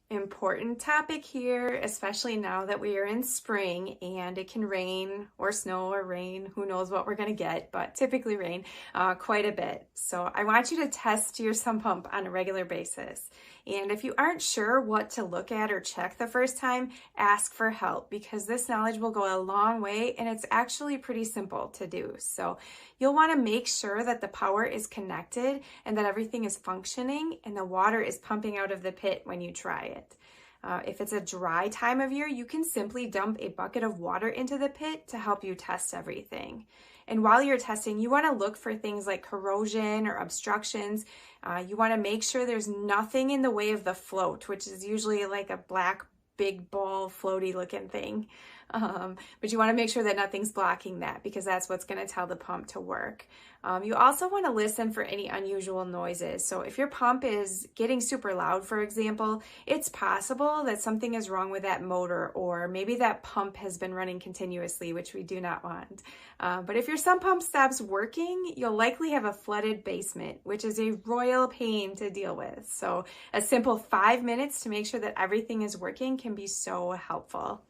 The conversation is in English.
important topic here, especially now that we are in spring and it can rain or snow or rain. Who knows what we're going to get, but typically rain quite a bit. So I want you to test your sump pump on a regular basis. And if you aren't sure what to look at or check the first time, ask for help because this knowledge will go a long way and it's actually pretty simple to do. So you'll want to make sure that the power is connected and that everything is functioning and the water is pumping out of the pit when you try it. If it's a dry time of year, you can simply dump a bucket of water into the pit to help you test everything. And while you're testing, you want to look for things like corrosion or obstructions. You want to make sure there's nothing in the way of the float, which is usually like a black big ball floaty looking thing. But you want to make sure that nothing's blocking that because that's what's going to tell the pump to work. You also want to listen for any unusual noises. So if your pump is getting super loud, for example, it's possible that something is wrong with that motor or maybe that pump has been running continuously, which we do not want. But if your sump pump stops working, you'll likely have a flooded basement, which is a royal pain to deal with. So a simple 5 minutes to make sure that everything is working can be so helpful.